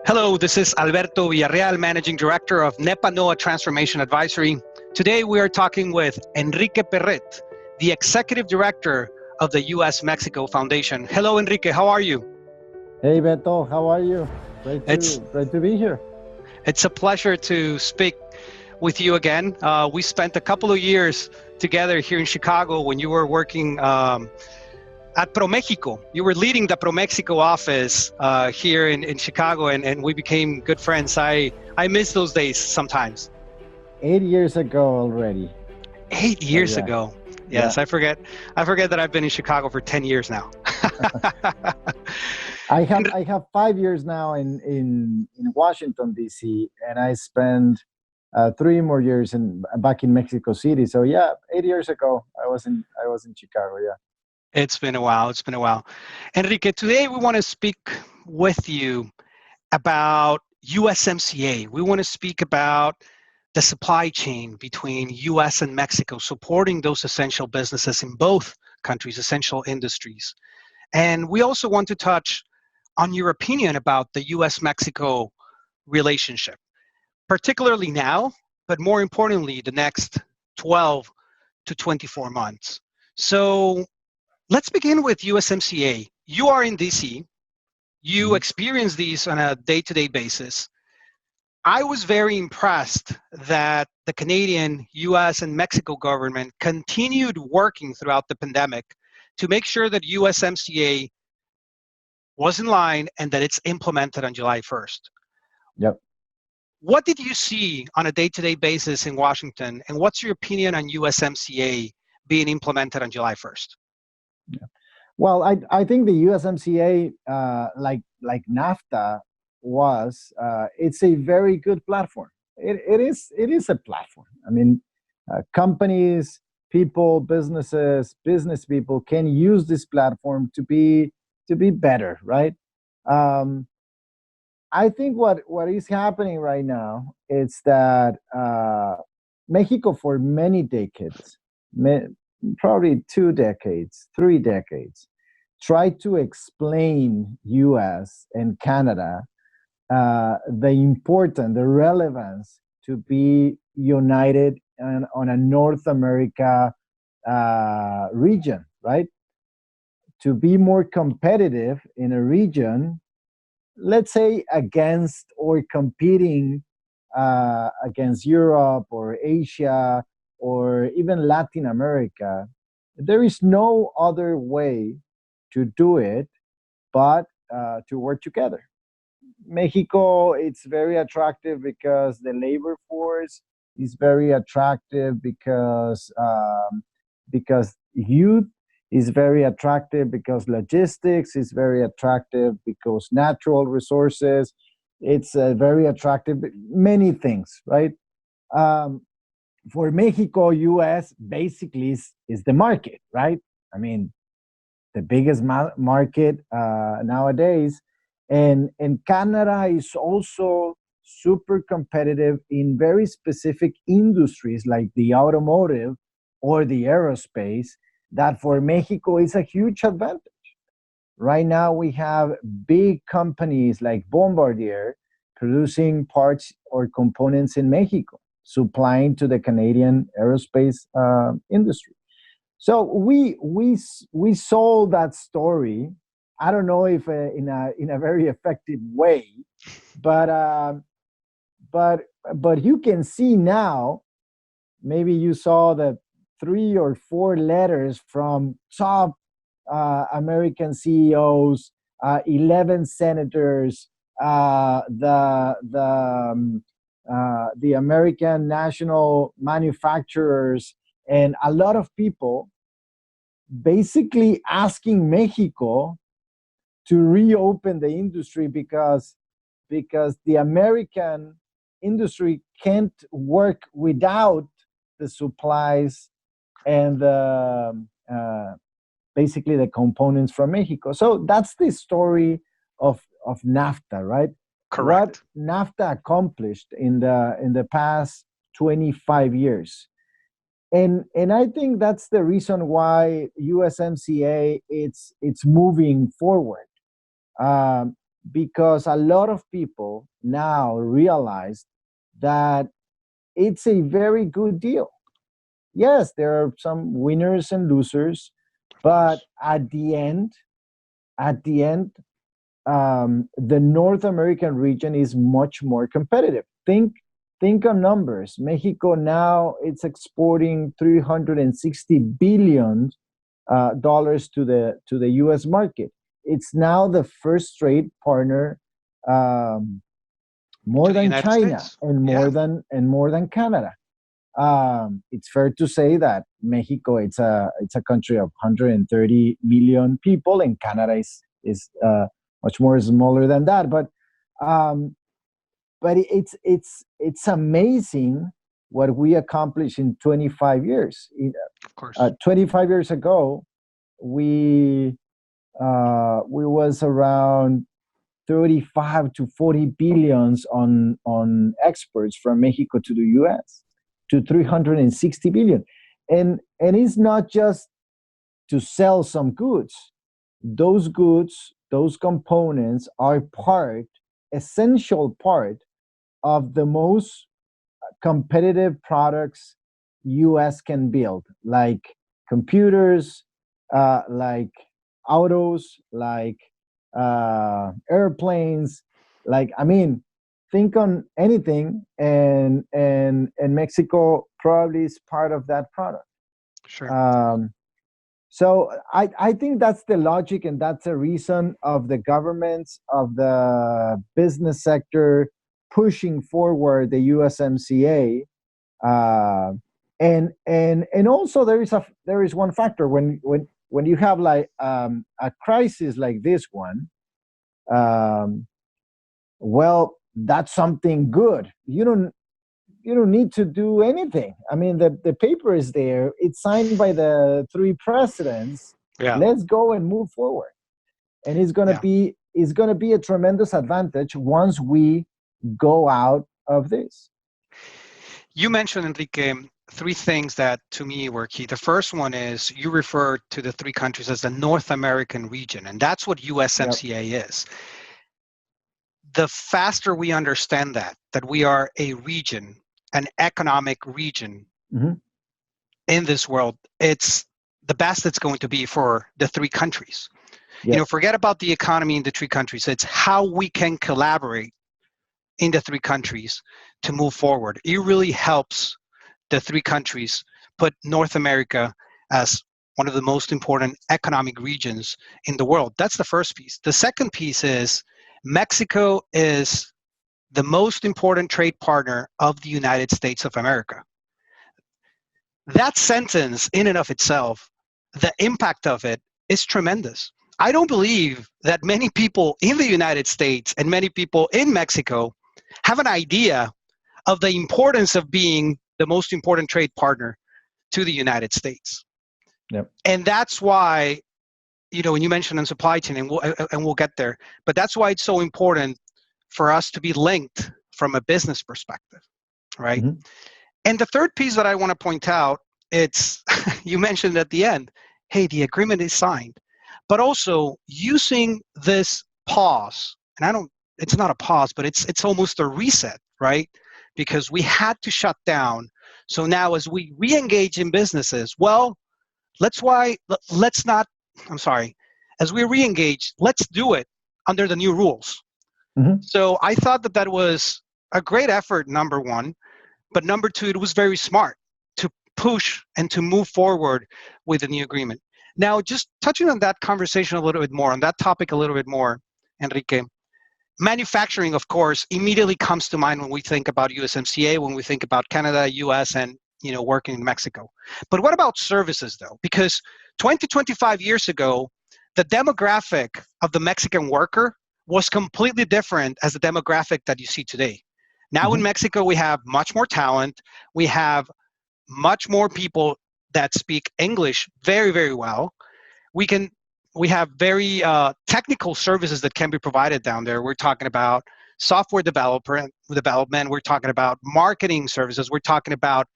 Hello, this is Alberto Villarreal, Managing Director of Nepanoa Transformation Advisory. Today we are talking with Enrique Perret, the Executive Director of the U.S Mexico Foundation. Hello, Enrique, how are you? Hey, Beto, how are you? Great to be here. It's a pleasure to speak with you again. We spent a couple of years together here in Chicago when you were working at ProMexico. You were leading the ProMexico office here in Chicago, and we became good friends. I miss those days sometimes. 8 years ago already. 8 years ago. Yes, yeah. I forget that I've been in Chicago for 10 years now. I have 5 years now in Washington, D.C., and I spent 3 more years back in Mexico City. So yeah, 8 years ago I was in Chicago. Yeah. It's been a while. It's been a while. Enrique, today we want to speak with you about USMCA. We want to speak about the supply chain between US and Mexico, supporting those essential businesses in both countries, essential industries. And we also want to touch on your opinion about the US-Mexico relationship, particularly now, but more importantly, the next 12 to 24 months. So let's begin with USMCA. You are in DC. You experience these on a day-to-day basis. I was very impressed that the Canadian, US, and Mexico government continued working throughout the pandemic to make sure that USMCA was in line and that it's implemented on July 1st. Yep. What did you see on a day-to-day basis in Washington, and what's your opinion on USMCA being implemented on July 1st? Yeah. Well, I think the USMCA, like NAFTA was, it's a very good platform. It is a platform. I mean, companies, people, business people can use this platform to be better, right? I think what is happening right now is that Mexico for many decades, probably 2 decades, 3 decades, tried to explain US and Canada the relevance to be united on a North America region, right? To be more competitive in a region, let's say against or competing against Europe or Asia or even Latin America. There is no other way to do it but to work together. Mexico, it's very attractive because the labor force is very attractive because youth is very attractive, because logistics is very attractive, because natural resources, it's very attractive, many things, right? For Mexico, US basically is the market, right? I mean, the biggest market nowadays. And Canada is also super competitive in very specific industries like the automotive or the aerospace, that for Mexico is a huge advantage. Right now, we have big companies like Bombardier producing parts or components in Mexico, supplying to the Canadian aerospace industry. So we sold that story. I don't know if in a very effective way, but you can see now. Maybe you saw the 3 or 4 letters from top American CEOs, 11 senators, the American national manufacturers, and a lot of people basically asking Mexico to reopen the industry because the American industry can't work without the supplies and basically the components from Mexico. So that's the story of NAFTA, right? Correct. What NAFTA accomplished in the past 25 years. And I think that's the reason why USMCA it's moving forward. because a lot of people now realize that it's a very good deal. Yes, there are some winners and losers, but at the end, the North American region is much more competitive. Think on numbers. Mexico now it's exporting $360 billion dollars to the U.S. market. It's now the first trade partner, more To the than United China States. and Yeah, more than Canada. It's fair to say that Mexico it's a country of 130 million people, and Canada is much more smaller than that. Um, but it's amazing what we accomplished in 25 years. of course. 25 years ago, we was around 35 to 40 billions on exports from Mexico to the US to 360 billion. And it's not just to sell some goods. Those components are essential part of the most competitive products US can build, like computers, like autos, like airplanes. Like, I mean, think on anything, and Mexico probably is part of that product. Sure. So I think that's the logic, and that's the reason of the governments, of the business sector pushing forward the USMCA. Uh, and also there is one factor when you have like a crisis like this one. Um, well, that's something good. You don't need to do anything. I mean, the paper is there. It's signed by the three presidents. Yeah, Let's go and move forward. And yeah. it's gonna be a tremendous advantage once we go out of this. You mentioned, Enrique, three things that to me were key. The first one is you refer to the three countries as the North American region, and that's what Yep. USMCA is. The faster we understand that we are a region, an economic region Hmm. in this world, it's the best it's going to be for the three countries. Yep. Forget about the economy in the three countries. It's how we can collaborate in the three countries to move forward. It really helps the three countries put North America as one of the most important economic regions in the world. That's the first piece. The second piece is Mexico is the most important trade partner of the United States of America. That sentence in and of itself, the impact of it is tremendous. I don't believe that many people in the United States and many people in Mexico have an idea of the importance of being the most important trade partner to the United States. Yep. And that's why, when you mentioned on supply chain, and we'll get there, but that's why it's so important for us to be linked from a business perspective, right? Mhm. And the third piece that I want to point out, it's you mentioned at the end, hey, the agreement is signed, but also using this pause, and it's not a pause, but it's almost a reset, right? Because we had to shut down. So now as we re-engage in businesses, well, let's not, I'm sorry, as we re-engage, let's do it under the new rules. Mhm. So I thought that was a great effort, number one. But number two, it was very smart to push and to move forward with the new agreement. Now, just touching on that conversation a little bit more, on that topic a little bit more, Enrique, manufacturing, of course, immediately comes to mind when we think about USMCA, when we think about Canada, US, and working in Mexico. But what about services, though? Because 20, 25 years ago, the demographic of the Mexican worker was completely different as the demographic that you see today. Now in Mhm. Mexico, we have much more talent. We have much more people that speak English very, very well. We have very technical services that can be provided down there. We're talking about software development. We're talking about marketing services. We're talking about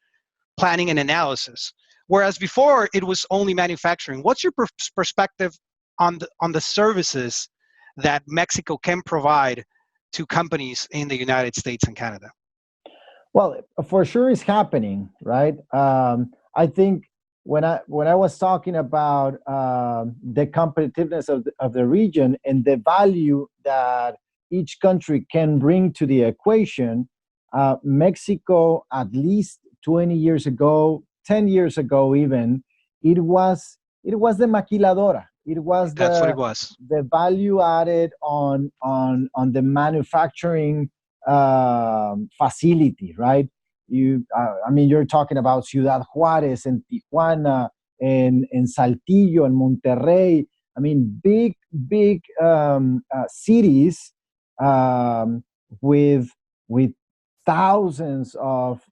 planning and analysis. Whereas before, it was only manufacturing. What's your perspective on the services that Mexico can provide to companies in the United States and Canada? Well, for sure it's happening, right? I think when I was talking about the competitiveness of the region and the value that each country can bring to the equation, Mexico, at least 20 years ago, 10 years ago even, it was the maquiladora. It was That's what it was. the value added on the manufacturing facility, right? I mean, you're talking about Ciudad Juárez and Tijuana and Saltillo and Monterrey. I mean, big cities with thousands of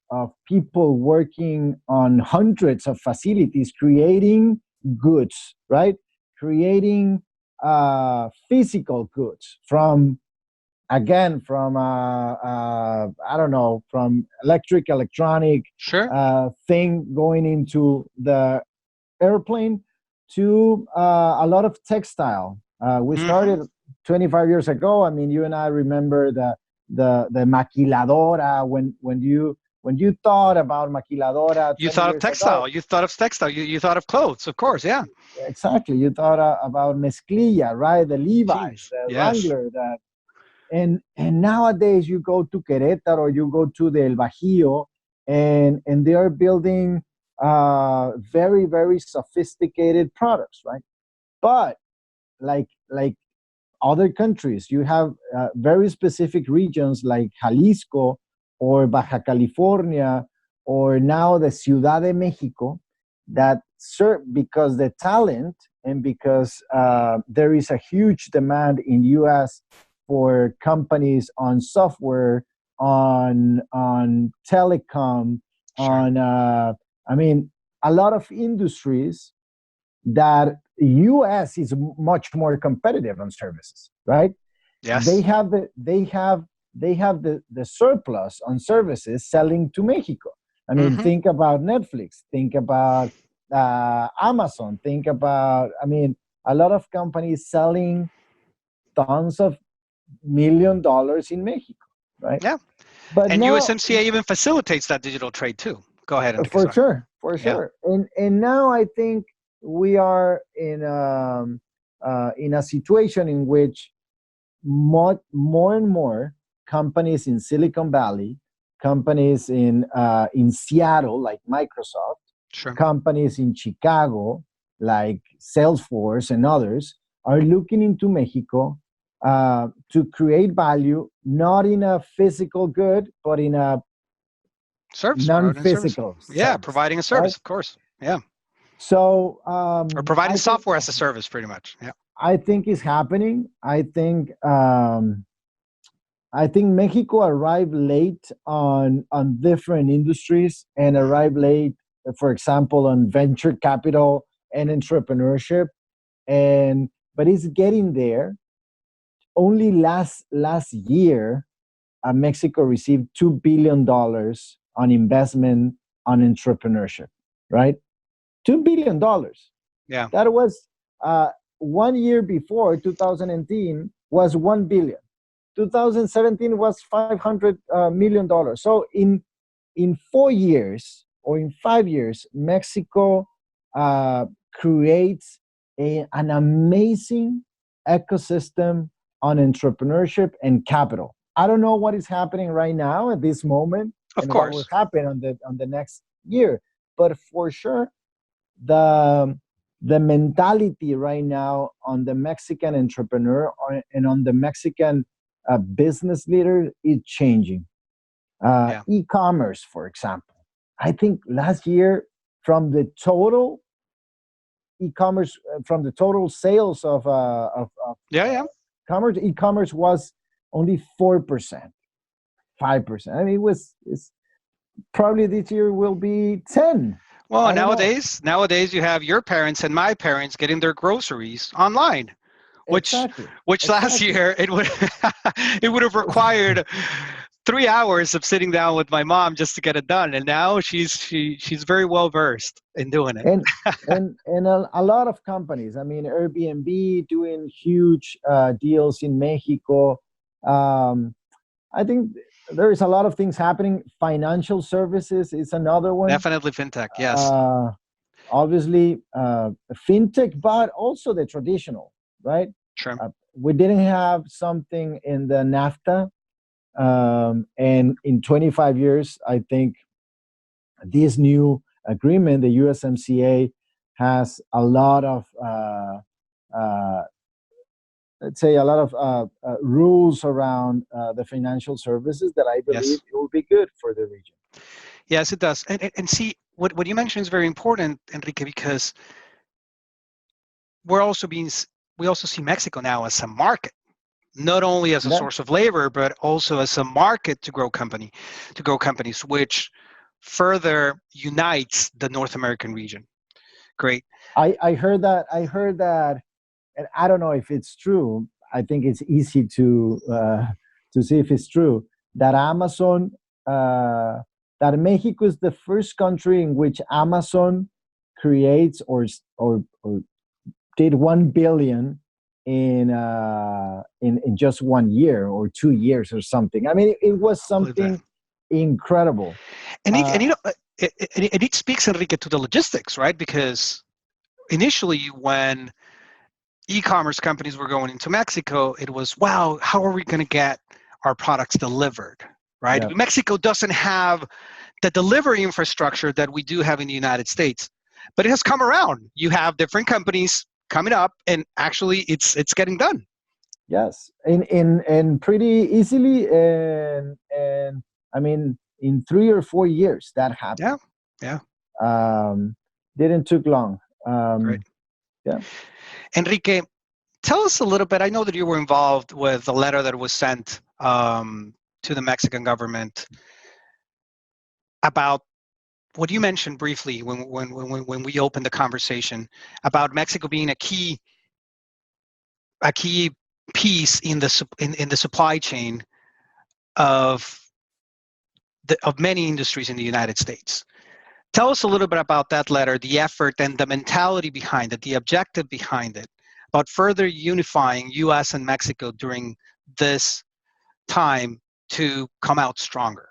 people working on hundreds of facilities, creating goods, right? Creating physical goods from I don't know, from electronic Sure. thing going into the airplane to a lot of textile. We started 25 years ago. I mean, you and I remember the maquiladora when you thought about maquiladora You 20 thought of years ago. textile. You thought of textile. You thought of clothes, of course. Yeah. Exactly. You thought about mezclilla, right? The Levi's, Jeans. the Yes. Wrangler, and nowadays you go to Querétaro, you go to the El Bajío, and they are building very, very sophisticated products, right? But like other countries, you have very specific regions like Jalisco or Baja California or now the Ciudad de Mexico that serve because the talent and because there is a huge demand in U.S. for companies on software, on telecom, Sure. I mean, a lot of industries that U.S. is much more competitive on services, right? They Yes. have the surplus on services selling to Mexico. I mean, Hmm. think about Netflix, think about Amazon, think about, I mean, a lot of companies selling tons of $1 million in Mexico, right? Yeah. But And now, USMCA even facilitates that digital trade too. Go ahead, Enrique. for Sorry. sure, for Yeah. sure, and now I think we are in a situation in which more and more companies in Silicon Valley, companies in Seattle like Microsoft, Sure. companies in Chicago like Salesforce and others are looking into Mexico to create value, not in a physical good, but in a Service, providing a service. non-physical Yeah, sense, providing a right? service, of course. Yeah. So Or providing I think software as a service, pretty much. Yeah. it's happening. I think Mexico arrived late on different industries and arrived late, for example, on venture capital and entrepreneurship, and but it's getting there. Only last year, Mexico received $2 billion on investment on entrepreneurship, right? $2 billion. Yeah. That was 1 year before 2018 was 1 billion. 2017 was $500 million. So in 4 years or in 5 years, Mexico creates an amazing ecosystem on entrepreneurship and capital. I don't know what is happening right now at this moment Of and what will course. happen on the next year, but for sure the mentality right now on the Mexican entrepreneur and on the Mexican business leader is changing. Yeah. E-commerce, for example, I think last year from the total e-commerce, from the total sales of Yeah. Yeah. commerce, e-commerce was only 4%, 5%. I mean, it's probably this year will be 10. Well, I don't know. nowadays you have your parents and my parents getting their groceries online, which Exactly. last Exactly. year it would it would have required 3 hours of sitting down with my mom just to get it done, and now she's very well versed in doing it. And a lot of companies. I mean, Airbnb doing huge deals in Mexico. I think there is a lot of things happening. Financial services is another one. Definitely fintech, yes. Obviously, fintech, but also the traditional, right? Sure. We didn't have something in the NAFTA, and in 25 years, I think this new agreement, the USMCA, has a lot of let's say a lot of rules around the financial services that I believe it will be good for the region. Yes, it does. And see, what you mentioned is very important, Enrique, because we also see Mexico now as a market, not only as a source of labor, but also as a market to grow companies, which further unites the North American region. Great. I heard that, and I don't know if it's true. I think it's easy to see if it's true that Amazon, that Mexico is the first country in which Amazon creates or did 1 billion in just 1 year or 2 years or something. I mean, it was something incredible. And it speaks, Enrique, to the logistics, right? Because initially, when e-commerce companies were going into Mexico, it was, wow, how are we going to get our products delivered, right? Yeah. Mexico doesn't have the delivery infrastructure that we do have in the United States, but it has come around. You have different companies coming up, and actually, it's getting done. Yes, and pretty easily, and I mean, in 3 or 4 years that happened. Yeah. Didn't took long. Great. Yeah. Enrique, tell us a little bit. I know that you were involved with the letter that was sent to the Mexican government about what you mentioned briefly when we opened the conversation about Mexico being a key piece in the supply chain of many industries in the United States. Tell us a little bit about that letter, the effort and the mentality behind it, the objective behind it, about further unifying U.S. and Mexico during this time to come out stronger.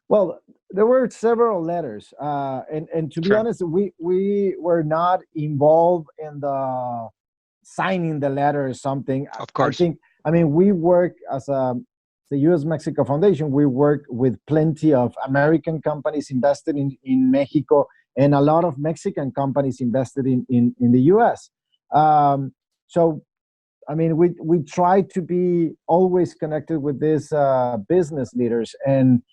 Well, there were several letters, and to be honest, we were not involved in the signing the letter or something. Of course. I mean, we work as the U.S. Mexico Foundation. We work with plenty of American companies invested in Mexico, and a lot of Mexican companies invested in the U.S. So, I mean, we try to be always connected with these business leaders, and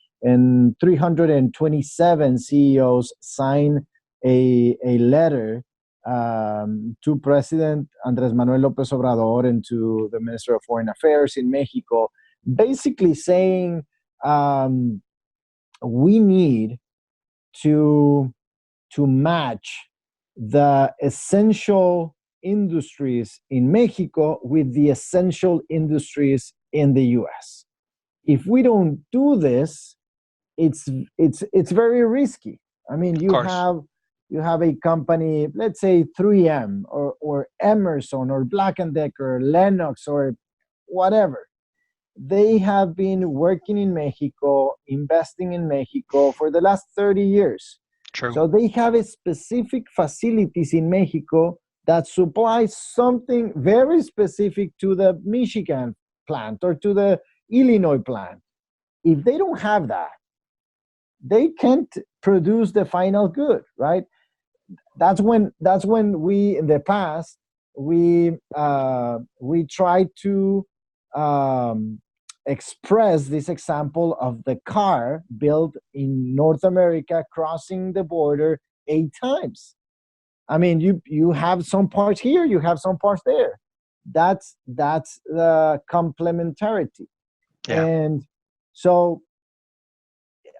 327 CEOs signed a letter to President Andrés Manuel López Obrador and to the Minister of Foreign Affairs in Mexico, basically saying we need to match the essential industries in Mexico with the essential industries in the U.S. If we don't do this, it's very risky. I mean, you have a company, let's say 3M or Emerson or Black & Decker, Lennox or whatever. They have been working in Mexico, investing in Mexico for the last 30 years. True. So they have a specific facilities in Mexico that supplies something very specific to the Michigan plant or to the Illinois plant. If they don't have that, they can't produce the final good, right? That's when we, in the past, we tried to express this example of the car built in North America crossing the border 8 times. I mean, you have some parts here, you have some parts there. That's the complementarity. Yeah. And so,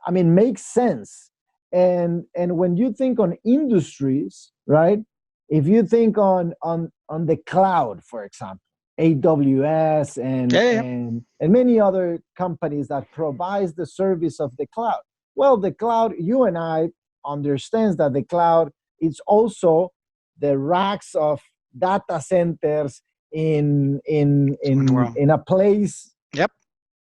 I mean, makes sense. And when you think on industries, right? If you think on the cloud, for example, AWS Yeah, yeah, and many other companies that provides the service of the cloud. Well, the cloud, you and I understands that the cloud is also the racks of data centers in the world. in a place, Yep.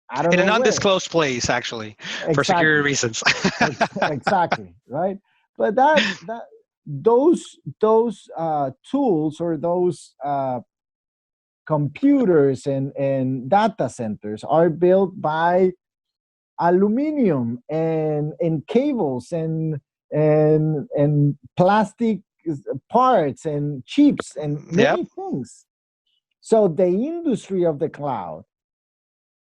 I don't In know an where. undisclosed place, actually, for security Exactly. reasons. Exactly, right? But that those tools or those computers and data centers are built by aluminum and cables and plastic parts and chips and Yep. many things. So the industry of the cloud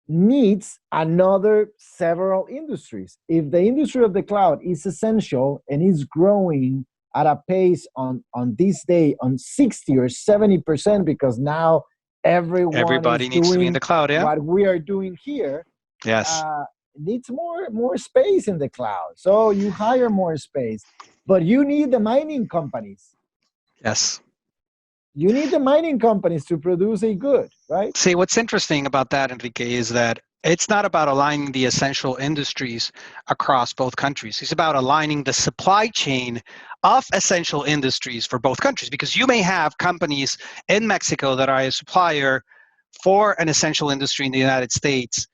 needs another several industries. If the industry of the cloud is essential and is growing at a pace on this day on 60 or 70%, because now everyone is Everybody needs to be in doing the cloud. Yeah. what we are doing here, Yes. uh, needs more space in the cloud. So you hire more space, but you need the mining companies. Yes. You need the mining companies to produce a good, right? See, what's interesting about that, Enrique, is that it's not about aligning the essential industries across both countries. It's about aligning the supply chain of essential industries for both countries, because you may have companies in Mexico that are a supplier for an essential industry in the United States,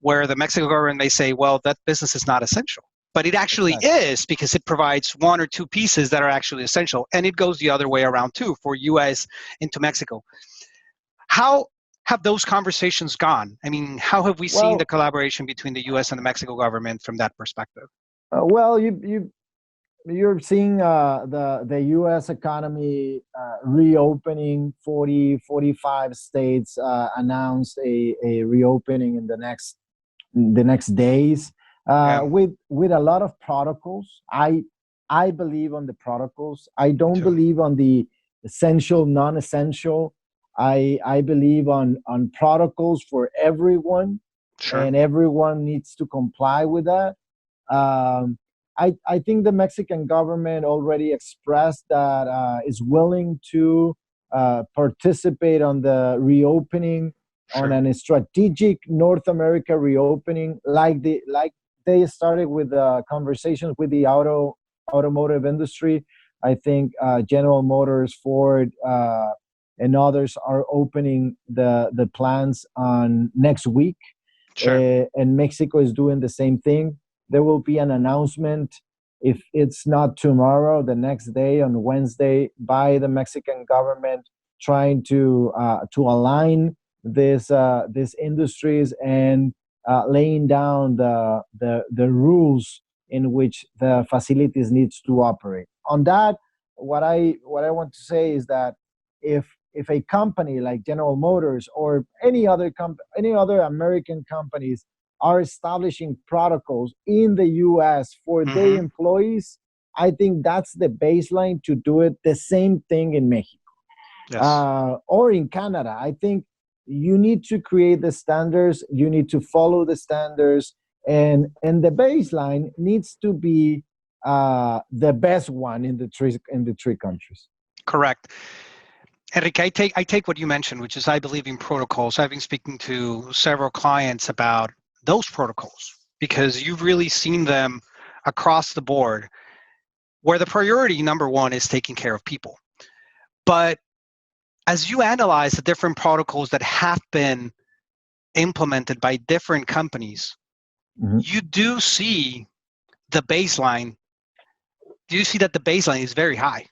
where the Mexican government may say, well, that business is not essential. But it actually Exactly. is, because it provides one or two pieces that are actually essential. And it goes the other way around too, for US into Mexico. How have those conversations gone? I mean, how have we seen the Well, collaboration between the US and the Mexico government from that perspective? well, you're seeing the U.S. economy reopening. 45 states announced a reopening in the next days Yeah, with a lot of protocols. I believe on the protocols. I me don't too. believe on the essential, non-essential. I believe on protocols for everyone, Sure. and everyone needs to comply with that. Um, I think the Mexican government already expressed that is willing to participate on the reopening, on Sure. a strategic North America reopening, like they started with conversations with the automotive industry. I think General Motors, Ford, and others are opening the plants on next week, Sure. and Mexico is doing the same thing. There will be an announcement, if it's not tomorrow, the next day on Wednesday, by the Mexican government, trying to align these industries and laying down the rules in which the facilities needs to operate. On that, what I want to say is that if a company like General Motors or any other American companies are establishing protocols in the US for their Mm-hmm. employees, I think that's the baseline to do it the same thing in Mexico Yes. or in Canada. I think you need to create the standards, you need to follow the standards, and the baseline needs to be the best one in the three countries. Correct. Enrique, I take what you mentioned, which is I believe in protocols. I've been speaking to several clients about those protocols because you've really seen them across the board, where the priority number one is taking care of people. But as you analyze the different protocols that have been implemented by different companies, Mhm. you do see the baseline. You see that the baseline is very high,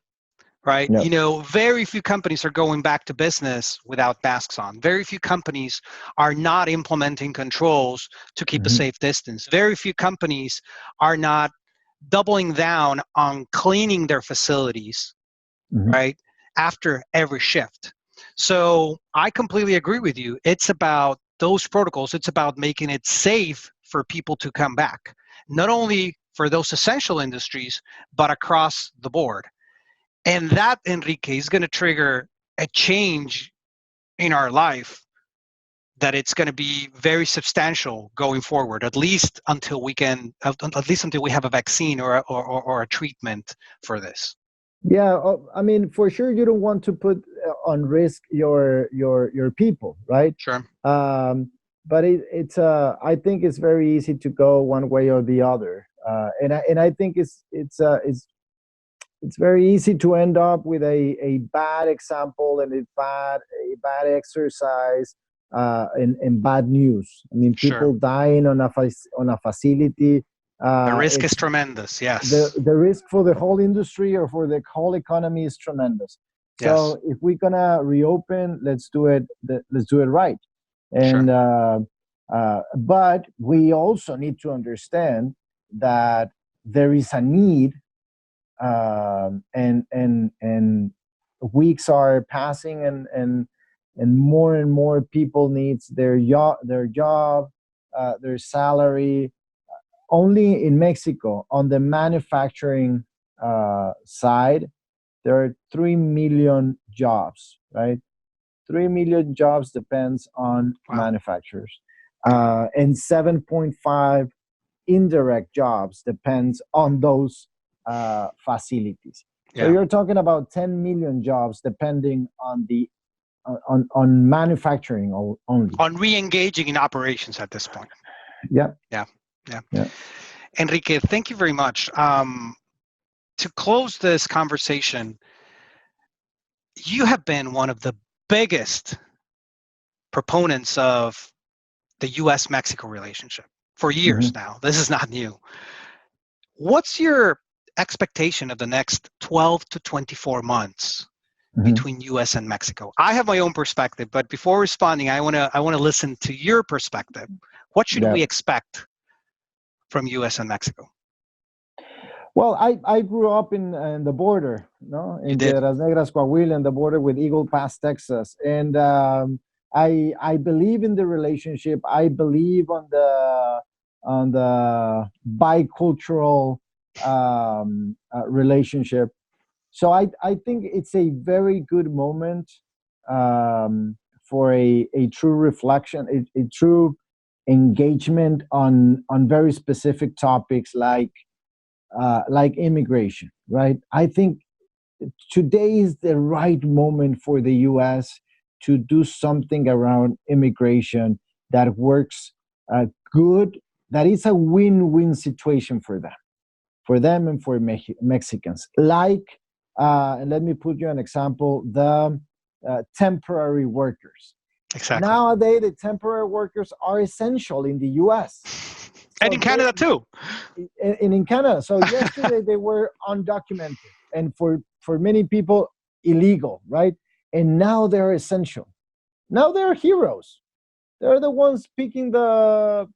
right? Yeah. You know, very few companies are going back to business without masks on. Very few companies are not implementing controls to keep a Mhm. safe distance. Very few companies are not doubling down on cleaning their facilities, Mhm. right, after every shift. So I completely agree with you. It's about those protocols. It's about making it safe for people to come back, not only for those essential industries, but across the board. And that, Enrique, is going to trigger a change in our life that it's going to be very substantial going forward, at least until we can, at least until we have a vaccine or a treatment for this. Yeah, I mean, for sure, you don't want to put on risk your people, right? Sure. But it's I think it's very easy to go one way or the other, and I think it's very easy to end up with a bad example and a bad exercise, and bad news. I mean, Sure. people dying on a facility. The risk is It's tremendous. the Yes. the risk for the whole industry or for the whole economy is tremendous. Yes. So if we're gonna reopen, let's do it. Let's do it right. Sure. And but we also need to understand that there is a need, and weeks are passing, and more people needs their job, their salary. Only in Mexico, on the manufacturing side, there are 3 million jobs, right? 3 million jobs depends on Wow. manufacturers, and 7.5 indirect jobs depends on those facilities. So Yeah. you're talking about 10 million jobs depending on the on manufacturing only. On re-engaging in operations at this point. Yeah. Yeah. Yeah. Yeah. Enrique, thank you very much. To close this conversation, you have been one of the biggest proponents of the U.S. Mexico relationship for years Mhm. now. This is not new. What's your expectation of the next 12 to 24 months Mhm. between U.S. and Mexico? I have my own perspective, but before responding, I want to listen to your perspective. What should Yeah. we expect from U.S. and Mexico? Well, I grew up in the border, no, You in did. Piedras Negras, Coahuila, and the border with Eagle Pass, Texas, and I believe in the relationship. I believe on the bicultural relationship. So I think it's a very good moment, for a true reflection, a true engagement on very specific topics like immigration, right? I think today is the right moment for the U.S. to do something around immigration that works good, that is a win-win situation for them and for Mexicans. Like, and let me put you an example: the temporary workers. Exactly. Nowadays, the temporary workers are essential in the U.S. And So in Canada too. in Canada. So yesterday they were undocumented and for many people illegal, right? And now they're essential. Now they're heroes. They're the ones picking the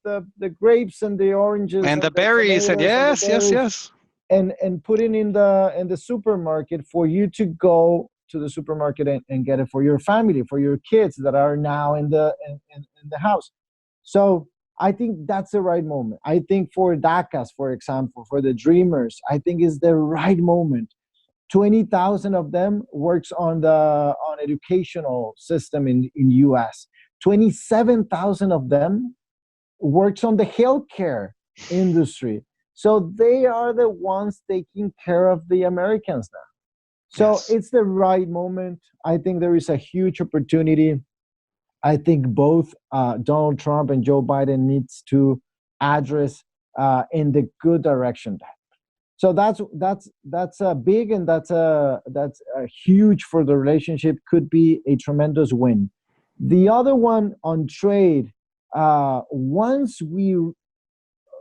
grapes and the oranges And the and the berries, and tomatoes and the yes, yes, berries, yes. and putting in the supermarket for you to go to the supermarket and get it for your family, for your kids that are now in the house. So I think that's the right moment. I think for DACAs, for example, for the dreamers, I think is the right moment. 20,000 of them works on educational system in US. 27,000 of them works on the healthcare industry. So they are the ones taking care of the Americans now. So Yes. it's the right moment. I think there is a huge opportunity. I think both Donald Trump and Joe Biden needs to address in the good direction. So that's a big, and that's a huge for the relationship. Could be a tremendous win. The other one on trade, once we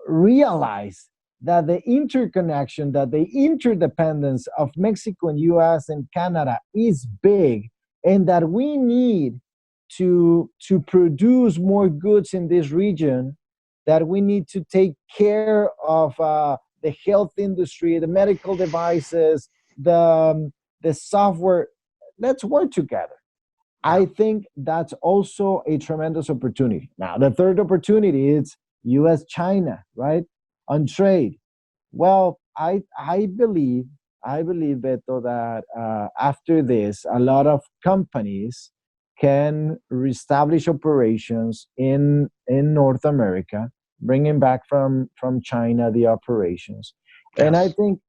realize that the interconnection, that the interdependence of Mexico and US and Canada is big, and that we need to produce more goods in this region, that we need to take care of the health industry, the medical devices, the software. Let's work together. Yeah. I think that's also a tremendous opportunity. Now, the third opportunity is U.S. China, right? On trade. Well, I believe, Beto, that after this, a lot of companies can reestablish operations in North America, bringing back from China the operations, and I Yes. think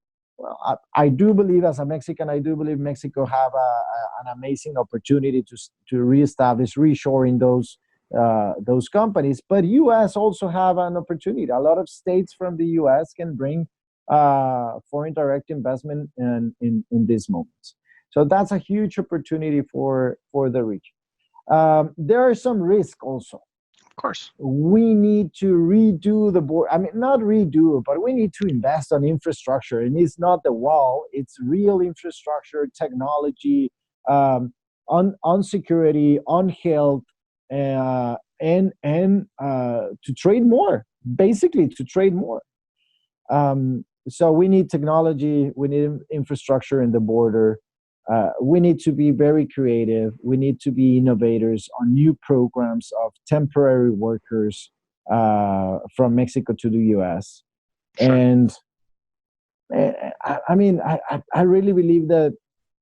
well, I do believe, as a Mexican, I do believe Mexico have an amazing opportunity to reestablish, reshoring those companies. But U.S. also have an opportunity. A lot of states from the U.S. can bring foreign direct investment in these moments. So that's a huge opportunity for the region. There are some risks also. Of course. We need to redo the board. I mean, not redo, but we need to invest on infrastructure. And it's not the wall, it's real infrastructure, technology, on security, on health, and to trade more, basically to trade more. So we need technology, we need infrastructure in the border. We need to be very creative. We need to be innovators on new programs of temporary workers from Mexico to the U.S. Sure. And I mean, I really believe that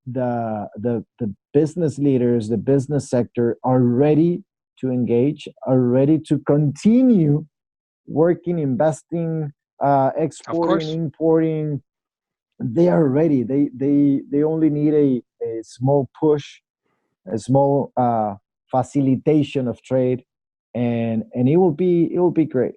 the business leaders, the business sector are ready to engage, are ready to continue working, investing, exporting, importing. They are ready. They only need a small push, a small facilitation of trade, and it will be great.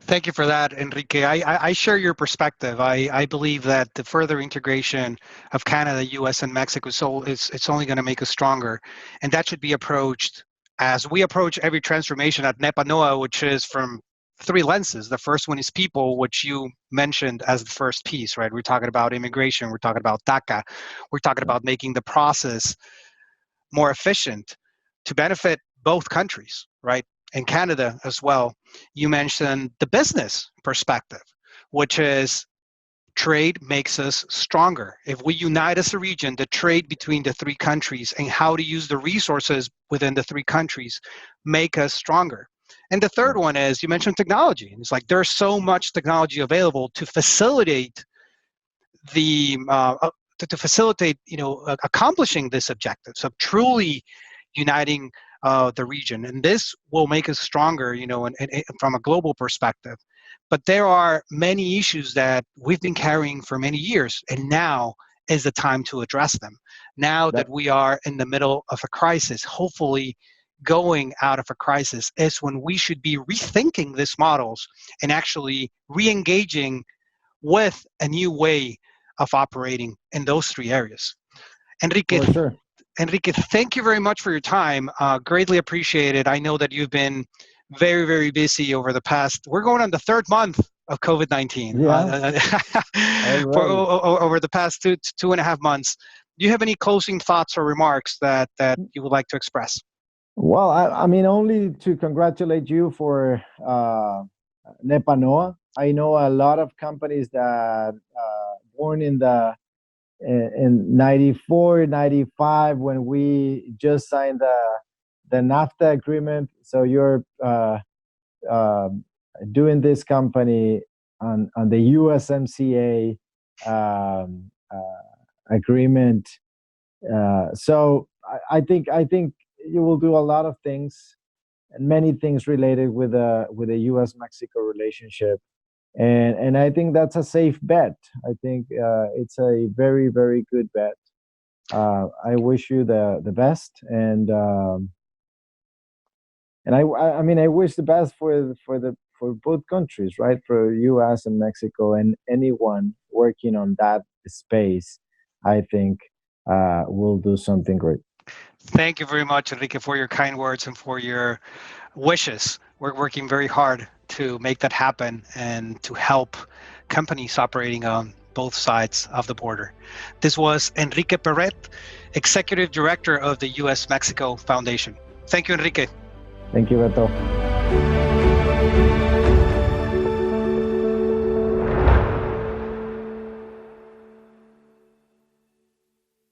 Thank you for that, Enrique. I share your perspective. I believe that the further integration of Canada, U.S., and Mexico, it's only going to make us stronger, and that should be approached as we approach every transformation at Nepanoa, which is from three lenses. The first one is people, which you mentioned as the first piece, right? We're talking about immigration, we're talking about DACA, we're talking about making the process more efficient to benefit both countries, right? And Canada as well. You mentioned the business perspective, which is trade makes us stronger. If we unite as a region, the trade between the three countries and how to use the resources within the three countries make us stronger. And the third one is, you mentioned technology. It's like there's so much technology available to facilitate the accomplishing this objective. So truly uniting the region, and this will make us stronger, and from a global perspective. But there are many issues that we've been carrying for many years, and now is the time to address them. Now that we are in the middle of a crisis, hopefully going out of a crisis, is when we should be rethinking these models and actually re-engaging with a new way of operating in those three areas. Enrique, Enrique, thank you very much for your time. Greatly appreciated. I know that you've been very, very busy over the past, we're going on the third month of COVID-19. Over the past two and a half months. Do you have any closing thoughts or remarks that you would like to express? Well, I mean, only to congratulate you for Nepanoa. I know a lot of companies that born in 94, 95, when we just signed the NAFTA agreement. So you're doing this company on the USMCA agreement. So I think you will do a lot of things, and many things related with the U.S. Mexico relationship, and I think that's a safe bet. I think it's a very, very good bet. I wish you the best, and I mean, I wish the best for both countries, right? For U.S. and Mexico, and anyone working on that space, I think will do something great. Thank you very much, Enrique, for your kind words and for your wishes. We're working very hard to make that happen and to help companies operating on both sides of the border. This was Enrique Perret, Executive Director of the U.S. Mexico Foundation. Thank you, Enrique. Thank you, Beto.